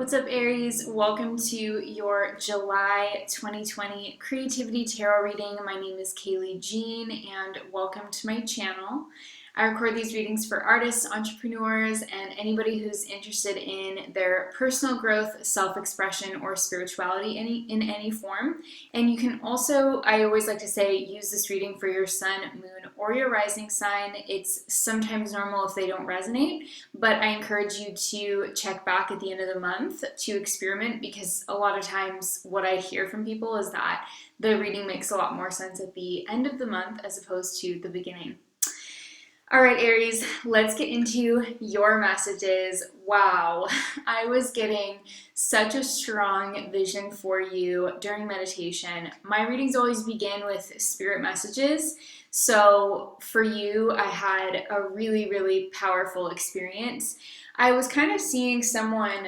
What's up, Aries? Welcome to your July 2020 Creativity Tarot reading. My name is Kayleigh Jean, and welcome to my channel. I record these readings for artists, entrepreneurs, and anybody who's interested in their personal growth, self-expression, or spirituality in any form. And you can also, I always like to say, use this reading for your sun, moon, or your rising sign. It's sometimes normal if they don't resonate, but I encourage you to check back at the end of the month to experiment, because a lot of times what I hear from people is that the reading makes a lot more sense at the end of the month as opposed to the beginning. All right, Aries, let's get into your messages. Wow, I was getting such a strong vision for you during meditation. My readings always begin with spirit messages. So for you, I had a really, really powerful experience. I was kind of seeing someone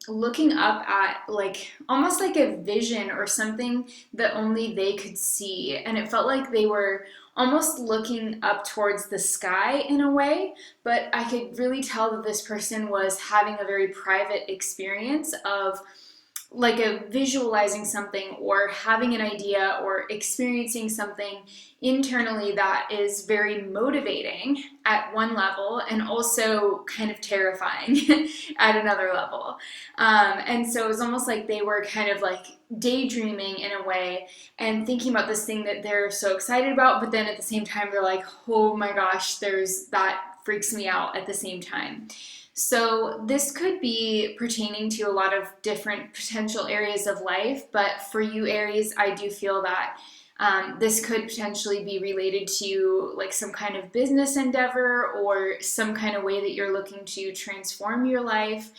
looking up at almost like a vision or something that only they could see. And it felt like they were almost looking up towards the sky in a way, but I could really tell that this person was having a very private experience of like a visualizing something or having an idea or experiencing something internally that is very motivating at one level and also kind of terrifying at another level. And so it was almost like they were kind of like daydreaming in a way and thinking about this thing that they're so excited about, but then at the same time they're like, oh my gosh, that freaks me out at the same time. So this could be pertaining to a lot of different potential areas of life, but for you, Aries, I do feel that this could potentially be related to like some kind of business endeavor or some kind of way that you're looking to transform your life.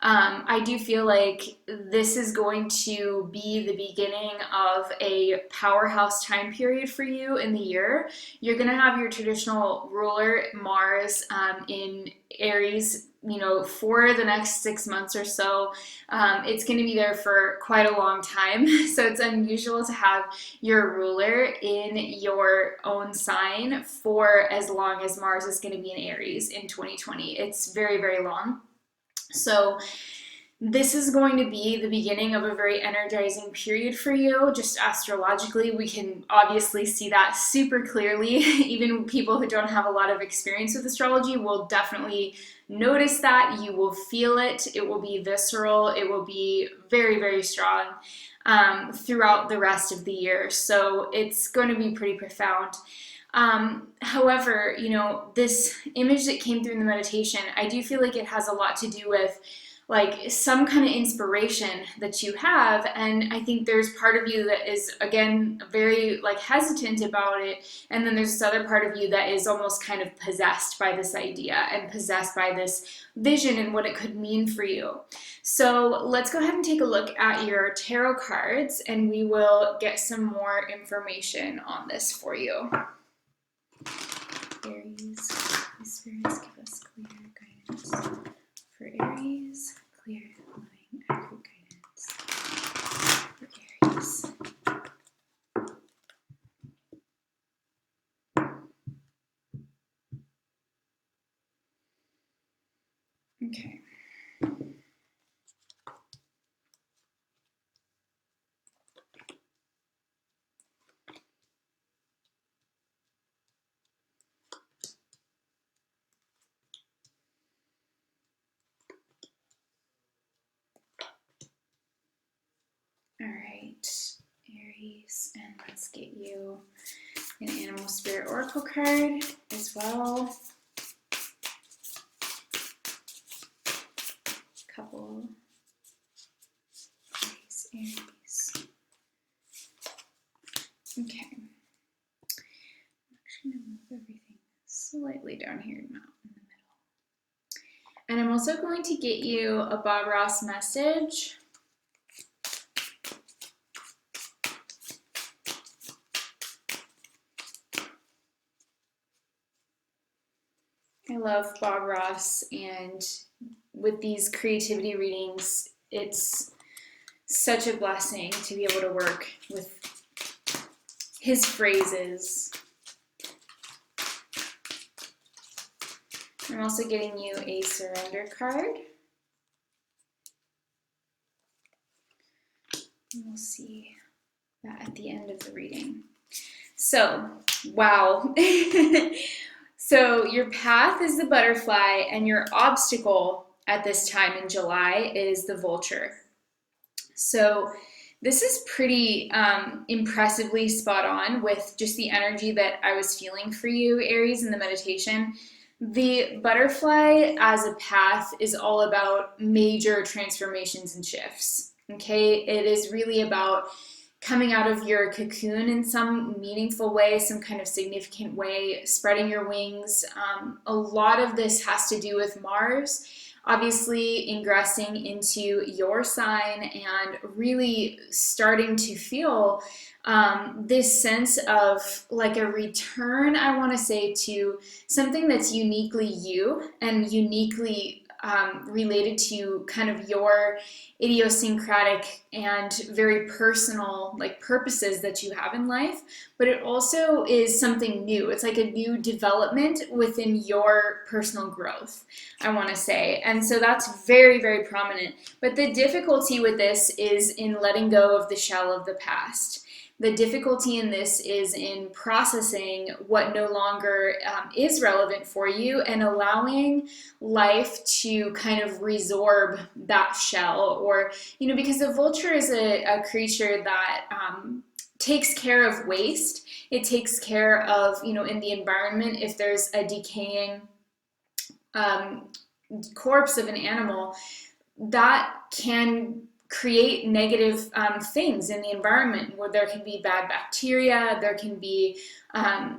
I do feel like this is going to be the beginning of a powerhouse time period for you in the year. You're going to have your traditional ruler, Mars, in Aries, for the next 6 months or so. It's going to be there for quite a long time. So it's unusual to have your ruler in your own sign for as long as Mars is going to be in Aries in 2020. It's very, very long. So this is going to be the beginning of a very energizing period for you. Just astrologically, we can obviously see that super clearly. Even people who don't have a lot of experience with astrology will definitely notice that. You will feel it. It will be visceral. It will be very, very strong throughout the rest of the year. So it's going to be pretty profound. However, this image that came through in the meditation, I do feel like it has a lot to do with like some kind of inspiration that you have. And I think there's part of you that is, again, very like hesitant about it. And then there's this other part of you that is almost kind of possessed by this idea and possessed by this vision and what it could mean for you. So let's go ahead and take a look at your tarot cards and we will get some more information on this for you. Aries, the spirits give us clear guidance. For Aries, clear, loving, accurate guidance. For Aries. Okay. All right, Aries, and let's get you an animal spirit oracle card as well. Couple. Aries. Okay. I'm actually going to move everything slightly down here, not in the middle. And I'm also going to get you a Bob Ross message. I love Bob Ross, and with these creativity readings, it's such a blessing to be able to work with his phrases. I'm also getting you a surrender card. We'll see that at the end of the reading. So, wow. So your path is the butterfly, and your obstacle at this time in July is the vulture. So this is pretty impressively spot on with just the energy that I was feeling for you, Aries, in the meditation. The butterfly as a path is all about major transformations and shifts, okay? It is really about coming out of your cocoon in some meaningful way, some kind of significant way, spreading your wings. A lot of this has to do with Mars, obviously ingressing into your sign and really starting to feel this sense of like a return, I want to say, to something that's uniquely you and uniquely related to kind of your idiosyncratic and very personal like purposes that you have in life, but it also is something new. It's like a new development within your personal growth, I want to say. And so that's very, very prominent. But the difficulty with this is in letting go of the shell of the past. The difficulty in this is in processing what no longer is relevant for you and allowing life to kind of resorb that shell, or, because the vulture is a creature that takes care of waste. It takes care of, in the environment, if there's a decaying corpse of an animal, that can create negative things in the environment, where there can be bad bacteria, there can be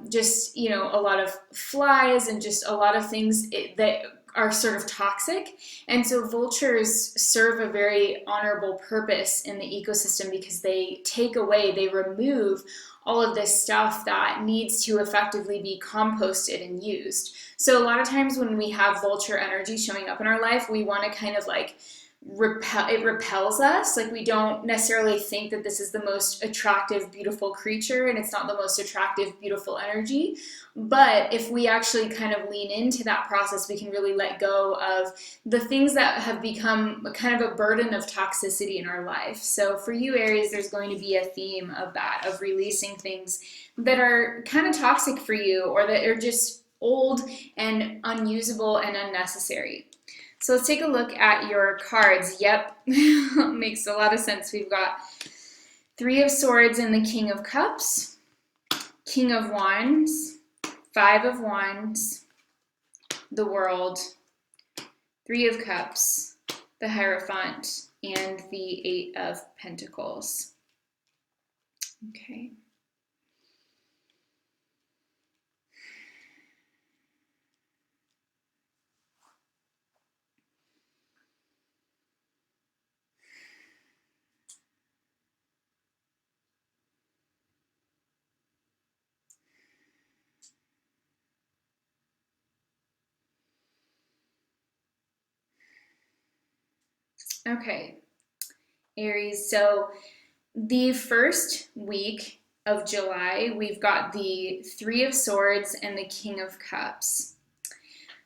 just, a lot of flies and just a lot of things that are sort of toxic. And so vultures serve a very honorable purpose in the ecosystem because they take away, they remove all of this stuff that needs to effectively be composted and used. So a lot of times when we have vulture energy showing up in our life, we want to kind of like it repels us. Like, we don't necessarily think that this is the most attractive, beautiful creature, and it's not the most attractive, beautiful energy. But if we actually kind of lean into that process, we can really let go of the things that have become kind of a burden of toxicity in our life. So for you, Aries, there's going to be a theme of that, of releasing things that are kind of toxic for you, or that are just old and unusable and unnecessary. So let's take a look at your cards. Yep, makes a lot of sense. We've got Three of Swords and the King of Cups, King of Wands, Five of Wands, the World, Three of Cups, the Hierophant, and the Eight of Pentacles. Okay. Okay, Aries, so the first week of July, we've got the Three of Swords and the King of Cups.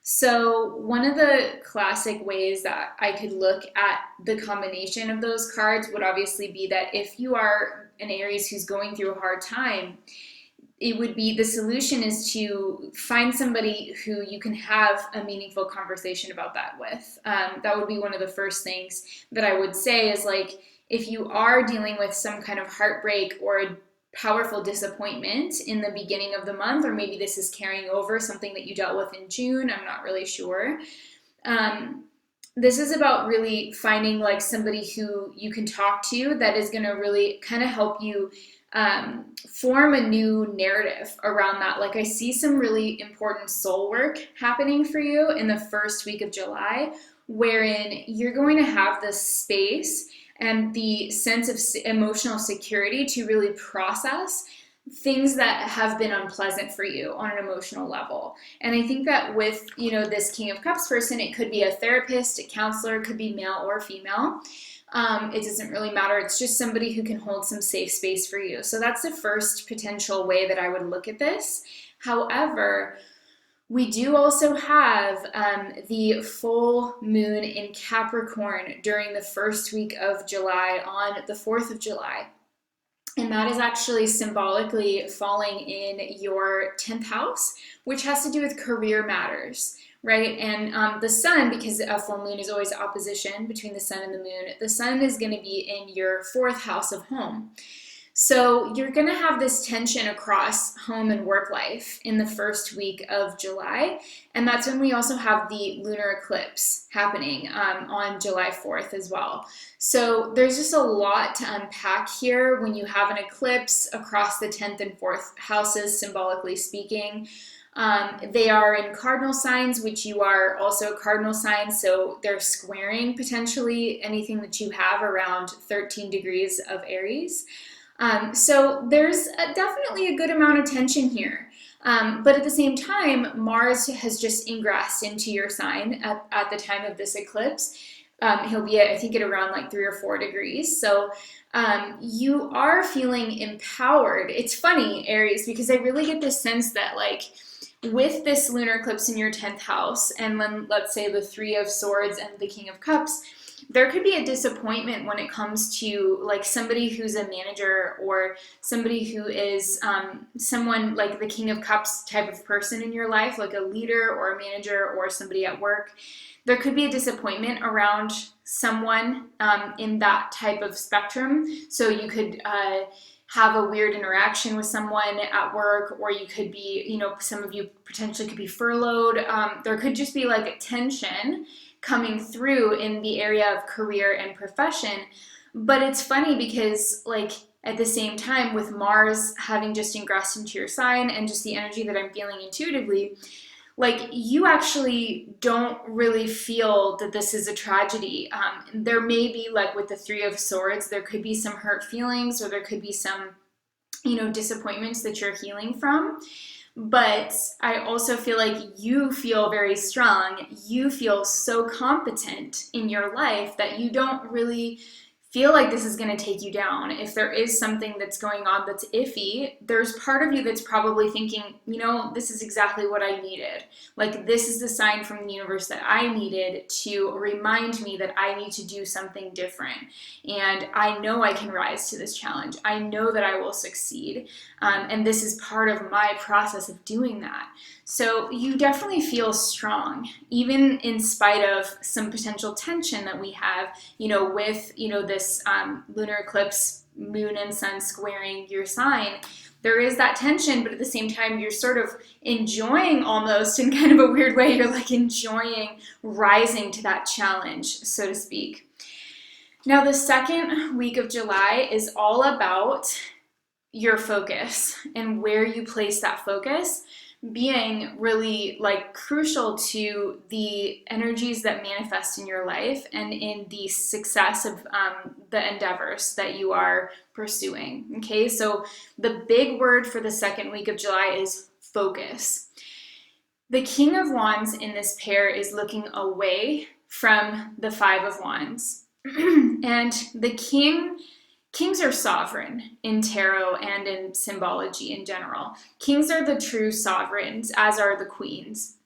So one of the classic ways that I could look at the combination of those cards would obviously be that if you are an Aries who's going through a hard time, it would be, the solution is to find somebody who you can have a meaningful conversation about that with. That would be one of the first things that I would say is, like, if you are dealing with some kind of heartbreak or a powerful disappointment in the beginning of the month, or maybe this is carrying over something that you dealt with in June, I'm not really sure. This is about really finding like somebody who you can talk to that is going to really kind of help you form a new narrative around that. Like, I see some really important soul work happening for you in the first week of July, wherein you're going to have this space and the sense of emotional security to really process things that have been unpleasant for you on an emotional level. And I think that with, this King of Cups person, it could be a therapist, a counselor, it could be male or female. It doesn't really matter. It's just somebody who can hold some safe space for you. So that's the first potential way that I would look at this. However, We do also have the full moon in Capricorn during the first week of July on the 4th of July. And that is actually symbolically falling in your 10th house, which has to do with career matters, right? And the sun, because a full moon is always opposition between the sun and the moon, the sun is going to be in your 4th house of home. So you're going to have this tension across home and work life in the first week of July. And that's when we also have the lunar eclipse happening on July 4th as well. So there's just a lot to unpack here when you have an eclipse across the 10th and 4th houses, symbolically speaking. They are in cardinal signs, which you are also cardinal signs, so they're squaring potentially anything that you have around 13 degrees of Aries. So there's definitely a good amount of tension here. But at the same time, Mars has just ingressed into your sign at the time of this eclipse. He'll be I think, at around like 3 or 4 degrees. So you are feeling empowered. It's funny, Aries, because I really get this sense that, like, with this lunar eclipse in your 10th house, and then let's say the 3 of Swords and the King of Cups, there could be a disappointment when it comes to like somebody who's a manager or somebody who is someone like the King of Cups type of person in your life, like a leader or a manager or somebody at work. There could be a disappointment around someone in that type of spectrum. So you could have a weird interaction with someone at work, or you could be, you know, some of you potentially could be furloughed. There could just be like a tension coming through in the area of career and profession. But it's funny because, like, at the same time, with Mars having just ingressed into your sign and just the energy that I'm feeling intuitively, like, you actually don't really feel that this is a tragedy. There may be, like with the 3 of Swords, there could be some hurt feelings, or there could be some, you know, disappointments that you're healing from. But I also feel like you feel very strong. You feel so competent in your life that you don't really feel like this is going to take you down. If there is something that's going on that's iffy, there's part of you that's probably thinking, you know, this is exactly what I needed. Like, this is the sign from the universe that I needed to remind me that I need to do something different. And I know I can rise to this challenge. I know that I will succeed. And this is part of my process of doing that. So you definitely feel strong, even in spite of some potential tension that we have, you know, with, you know, this lunar eclipse, moon and sun squaring your sign. There is that tension, but at the same time, you're sort of enjoying, almost in kind of a weird way, you're like enjoying rising to that challenge, so to speak. Now, the second week of July is all about your focus and where you place that focus being really like crucial to the energies that manifest in your life and in the success of the endeavors that you are pursuing. Okay, so the big word for the second week of July is focus. The King of Wands in this pair is looking away from the 5 of Wands. And the Kings are sovereign in tarot and in symbology in general. Kings are the true sovereigns, as are the queens.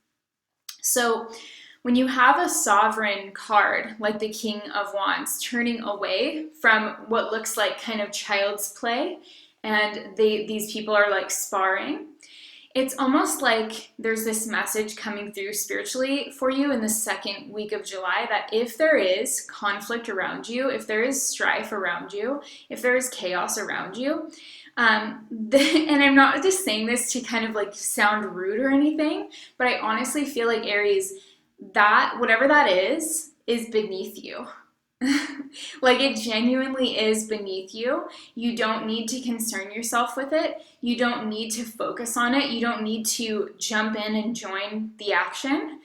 So when you have a sovereign card, like the King of Wands, turning away from what looks like kind of child's play, and these people are like sparring, it's almost like there's this message coming through spiritually for you in the second week of July that if there is conflict around you, if there is strife around you, if there is chaos around you, and I'm not just saying this to kind of like sound rude or anything, but I honestly feel like, Aries, that whatever that is beneath you. Like, it genuinely is beneath you. You don't need to concern yourself with it. You don't need to focus on it. You don't need to jump in and join the action.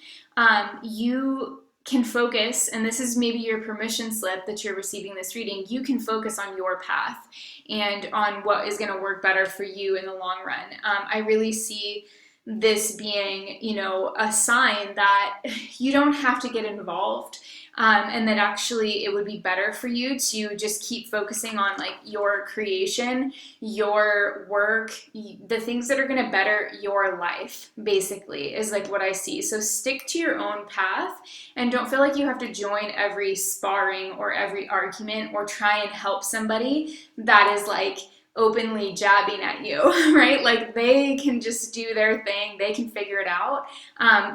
You can focus, and this is maybe your permission slip that you're receiving this reading. You can focus on your path and on what is going to work better for you in the long run. I really see this being, you know, a sign that you don't have to get involved, and that actually it would be better for you to just keep focusing on like your creation, your work, the things that are going to better your life, basically, is like what I see. So stick to your own path and don't feel like you have to join every sparring or every argument or try and help somebody that is like openly jabbing at you, right? Like they can just do their thing, they can figure it out,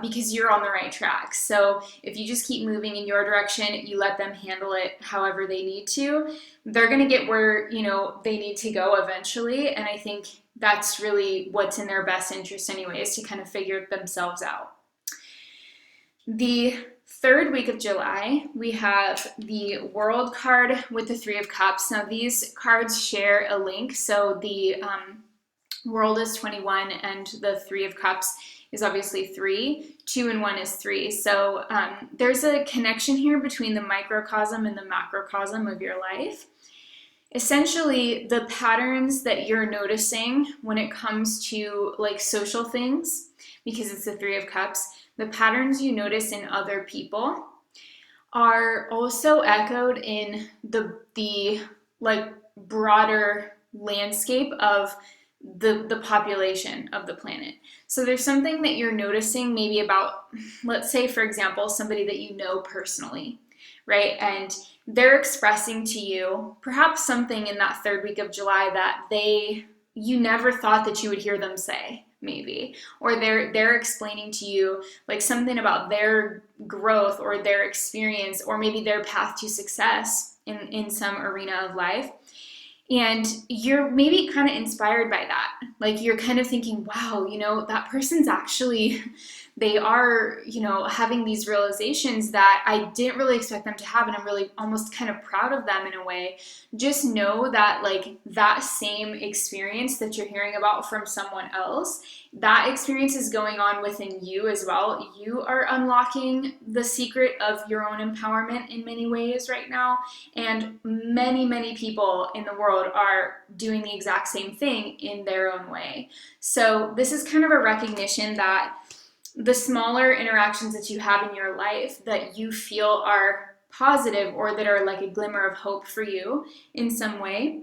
because you're on the right track. So if you just keep moving in your direction, you let them handle it however they need to, they're going to get where, you know, they need to go eventually. And I think that's really what's in their best interest anyway, is to kind of figure themselves out. The third week of July, we have the World card with the Three of Cups. Now these cards share a link. So the World is 21 and the Three of Cups is obviously 3. 2 and 1 is 3. So there's a connection here between the microcosm and the macrocosm of your life. Essentially, the patterns that you're noticing when it comes to like social things, because it's the Three of Cups, the patterns you notice in other people are also echoed in the like broader landscape of the population of the planet. So there's something that you're noticing maybe about, let's say, for example, somebody that you know personally, right? And they're expressing to you perhaps something in that third week of July that you never thought that you would hear them say, maybe, or they're explaining to you like something about their growth or their experience or maybe their path to success in some arena of life. And you're maybe kind of inspired by that. Like you're kind of thinking, wow, you know, that person's actually, they are, you know, having these realizations that I didn't really expect them to have. And I'm really almost kind of proud of them in a way. Just know that like that same experience that you're hearing about from someone else, that experience is going on within you as well. You are unlocking the secret of your own empowerment in many ways right now. And many, many people in the world are doing the exact same thing in their own way. So this is kind of a recognition that the smaller interactions that you have in your life that you feel are positive or that are like a glimmer of hope for you in some way,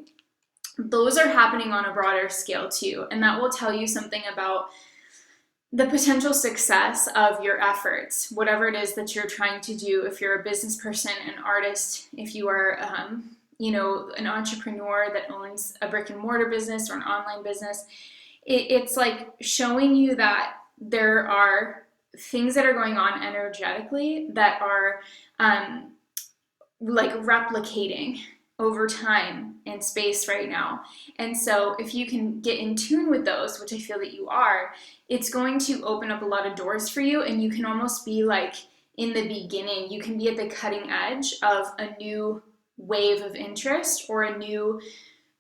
those are happening on a broader scale too. And that will tell you something about the potential success of your efforts, whatever it is that you're trying to do. If you're a business person, an artist, if you are, you know, an entrepreneur that owns a brick and mortar business or an online business, it's like showing you that there are things that are going on energetically that are like replicating over time and space right now. And so if you can get in tune with those, which I feel that you are, it's going to open up a lot of doors for you, and you can almost be like in the beginning, you can be at the cutting edge of a new wave of interest or a new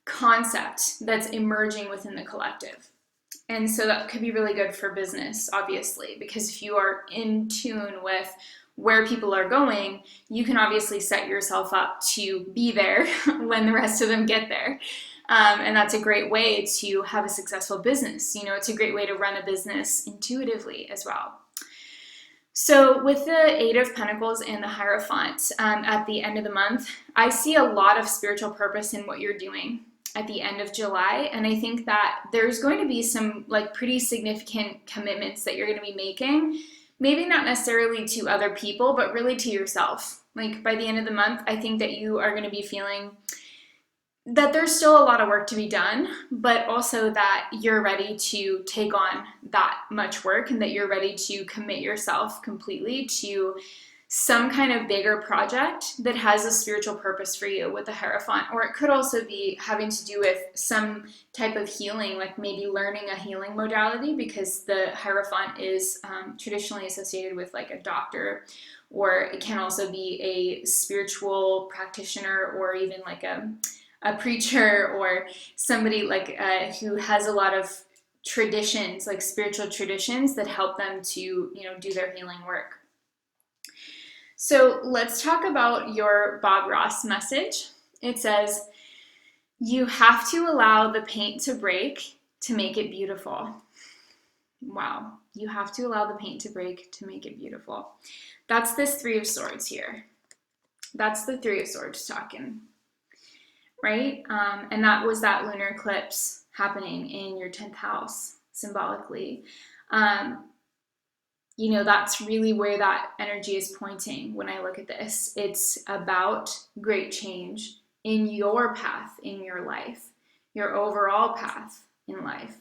concept that's emerging within the collective. And so that could be really good for business, obviously, because if you are in tune with where people are going, you can obviously set yourself up to be there when the rest of them get there. And that's a great way to have a successful business. You know, it's a great way to run a business intuitively as well. So with the Eight of Pentacles and the Hierophant at the end of the month, I see a lot of spiritual purpose in what you're doing at the end of July. And I think that there's going to be some like pretty significant commitments that you're going to be making, maybe not necessarily to other people, but really to yourself. Like by the end of the month, I think that you are going to be feeling that there's still a lot of work to be done, but also that you're ready to take on that much work and that you're ready to commit yourself completely to some kind of bigger project that has a spiritual purpose for you with the Hierophant. Or it could also be having to do with some type of healing, like maybe learning a healing modality, because the Hierophant is traditionally associated with like a doctor, or it can also be a spiritual practitioner, or even like a preacher, or somebody like who has a lot of traditions, like spiritual traditions that help them to, you know, do their healing work. So let's talk about your Bob Ross message. It says, you have to allow the paint to break to make it beautiful. Wow, you have to allow the paint to break to make it beautiful. That's this Three of Swords here. That's the Three of Swords talking, right? And that was that lunar eclipse happening in your 10th house, symbolically. You know, that's really where that energy is pointing when I look at this. It's about great change in your path in your life, your overall path in life.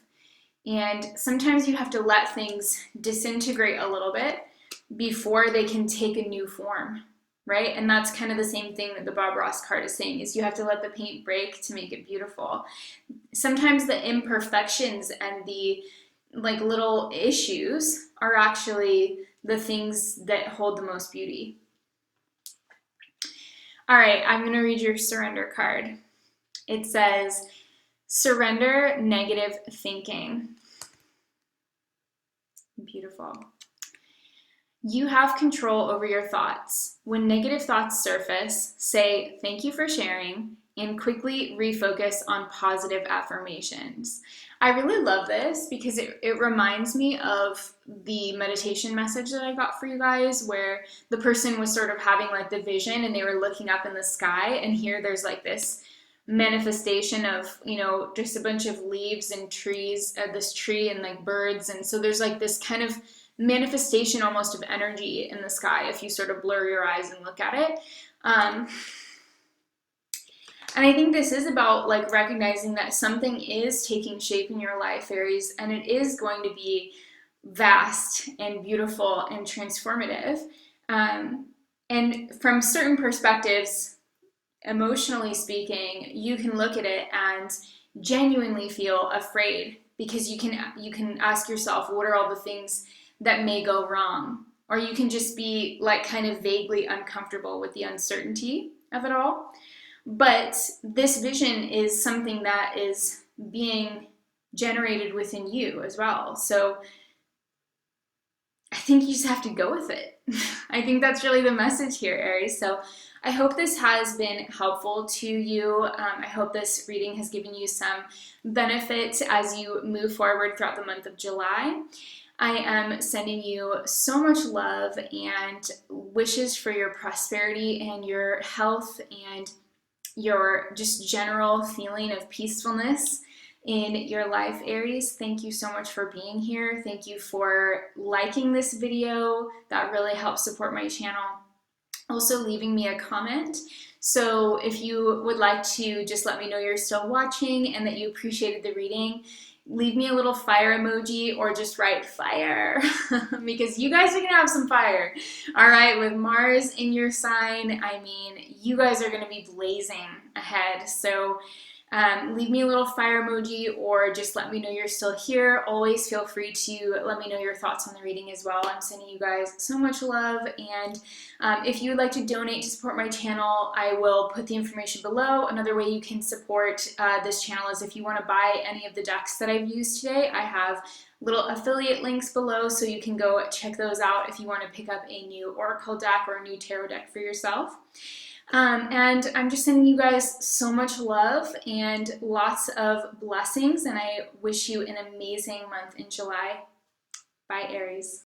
And sometimes you have to let things disintegrate a little bit before they can take a new form, right? And that's kind of the same thing that the Bob Ross card is saying, is you have to let the paint break to make it beautiful. Sometimes the imperfections and the like little issues are actually the things that hold the most beauty. All right, I'm going to read your surrender card. It says, surrender negative thinking. Beautiful. You have control over your thoughts. When negative thoughts surface, say thank you for sharing and quickly refocus on positive affirmations. I really love this because it reminds me of the meditation message that I got for you guys, where the person was sort of having like the vision and they were looking up in the sky, and here there's like this manifestation of, you know, just a bunch of leaves and trees, this tree and like birds, and so there's like this kind of manifestation almost of energy in the sky if you sort of blur your eyes and look at it. And I think this is about like recognizing that something is taking shape in your life, Aries, and it is going to be vast and beautiful and transformative. And from certain perspectives, emotionally speaking, you can look at it and genuinely feel afraid, because you can ask yourself, what are all the things that may go wrong? Or you can just be like kind of vaguely uncomfortable with the uncertainty of it all. But this vision is something that is being generated within you as well. So I think you just have to go with it. I think that's really the message here, Aries. So I hope this has been helpful to you. I hope this reading has given you some benefit as you move forward throughout the month of July. I am sending you so much love and wishes for your prosperity and your health and your just general feeling of peacefulness in your life, Aries. Thank you so much for being here. Thank you for liking this video. That really helps support my channel. Also leaving me a comment. So if you would like to just let me know you're still watching and that you appreciated the reading, leave me a little fire emoji or just write fire because you guys are gonna have some fire. All right, with Mars in your sign, I mean, you guys are gonna be blazing ahead. So leave me a little fire emoji or just let me know you're still here. Always feel free to let me know your thoughts on the reading as well. I'm sending you guys so much love, and if you would like to donate to support my channel, I will put the information below. Another way you can support this channel is if you want to buy any of the decks that I've used today. I have little affiliate links below, so you can go check those out if you want to pick up a new Oracle deck or a new tarot deck for yourself. And I'm just sending you guys so much love and lots of blessings, and I wish you an amazing month in July. Bye, Aries.